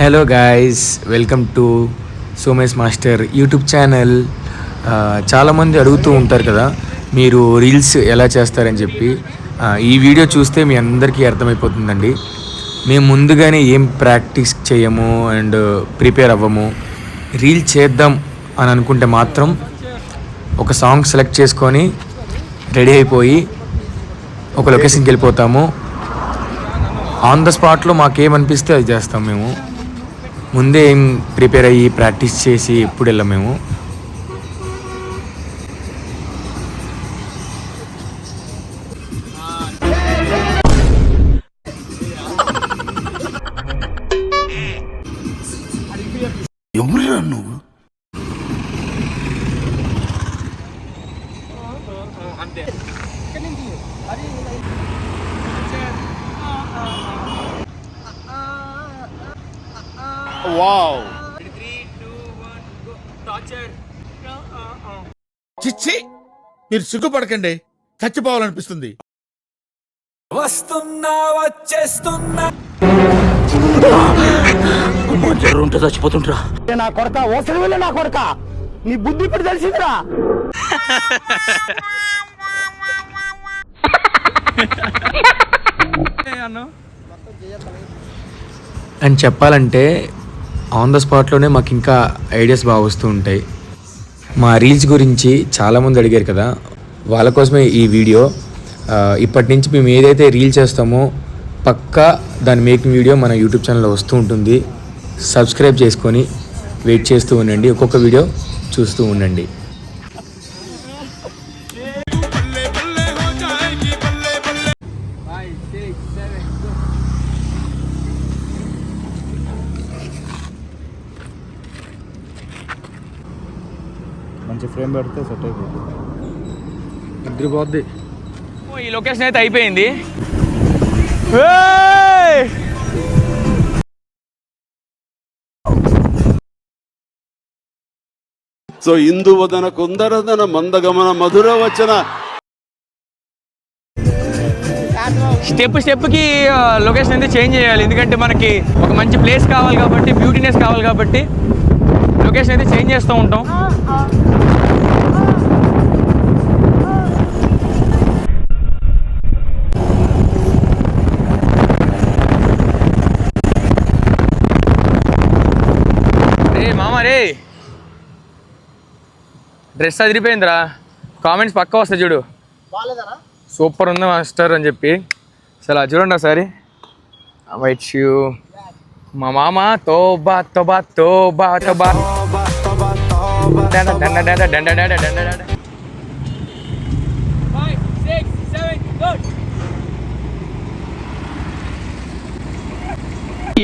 Hello guys, welcome to Somesh master YouTube channel. చాలామంది అడుగుతూ ఉంటారు కదా, మీరు రీల్స్ ఎలా చేస్తారని చెప్పి. ఈ వీడియో చూస్తే మీ అందరికీ అర్థమైపోతుందండి. మేము ముందుగానే ఏం ప్రాక్టీస్ చేయము అండ్ ప్రిపేర్ అవ్వము. రీల్ చేద్దాం అని అనుకుంటే మాత్రం ఒక సాంగ్ సెలెక్ట్ చేసుకొని రెడీ అయిపోయి ఒక లొకేషన్కి వెళ్ళిపోతాము. ఆన్ ద స్పాట్లో మాకేమనిపిస్తే అది చేస్తాం. మేము ముందే ఏం ప్రిపేర్ అయ్యి ప్రాక్టీస్ చేసి ఎప్పుడు వెళ్ళాం మేము. ఎవరురా నువ్వు? వావ్, చిచ్చి, మీరు సిగ్గుపడకండి, చచ్చిపోవాలనిపిస్తుంది. వస్తున్నా వచ్చేస్తున్నా జ్వరం ఉంటే చచ్చిపోతుంటరా. నా కొడక ఓసలి వెళ్ళి నా కొడక, నీ బుద్ధి ఇప్పుడు తెలిసిందిరా. అని చెప్పాలంటే ఆన్ ద స్పాట్లోనే మాకు ఇంకా ఐడియాస్ బాగా వస్తూ ఉంటాయి. మా రీల్స్ గురించి చాలామంది అడిగారు కదా, వాళ్ళ కోసమే ఈ వీడియో. ఇప్పటి నుంచి మేము ఏదైతే రీల్ చేస్తామో పక్కా దాని మేకింగ్ వీడియో మన యూట్యూబ్ ఛానల్లో వస్తూ ఉంటుంది. సబ్స్క్రైబ్ చేసుకొని వెయిట్ చేస్తూ ఉండండి, ఒక్కొక్క వీడియో చూస్తూ ఉండండి. మంచి ఫ్రేమ్ పెడితే సెట్ అయిపోతుంది. ఇద్దరు పోద్ది. ఈ లొకేషన్ అయితే అయిపోయింది. సో ఇందువదన కుందరదన మందగమన మధుర వచన. స్టెప్కి లొకేషన్ అయితే చేంజ్ చేయాలి, ఎందుకంటే మనకి ఒక మంచి ప్లేస్ కావాలి కాబట్టి, బ్యూటీనెస్ కావాలి కాబట్టి లొకేషన్ అయితే చేంజ్ చేస్తూ ఉంటాం. రే డ్రెస్ అదిరిపోయిందిరా, కామెంట్స్ పక్కా వస్తాయి చూడు, సూపర్ ఉంది మాస్టర్ అని చెప్పి. అసలు చూడండి ఒకసారి. వైట్ షూ మా మామ తోబా తోబా తోబా తోబా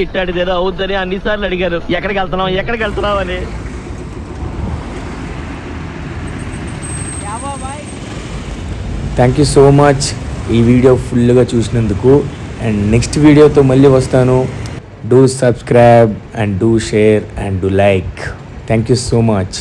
ఇట్టాడిదేదో అవుద్దని అన్నిసార్లు అడిగారు, ఎక్కడికి వెళ్తున్నావు అని. థ్యాంక్ యూ సో మచ్ ఈ వీడియో ఫుల్గా చూసినందుకు. అండ్ నెక్స్ట్ వీడియోతో మళ్ళీ వస్తాను. Do subscribe and do share and do like. Thank you so much.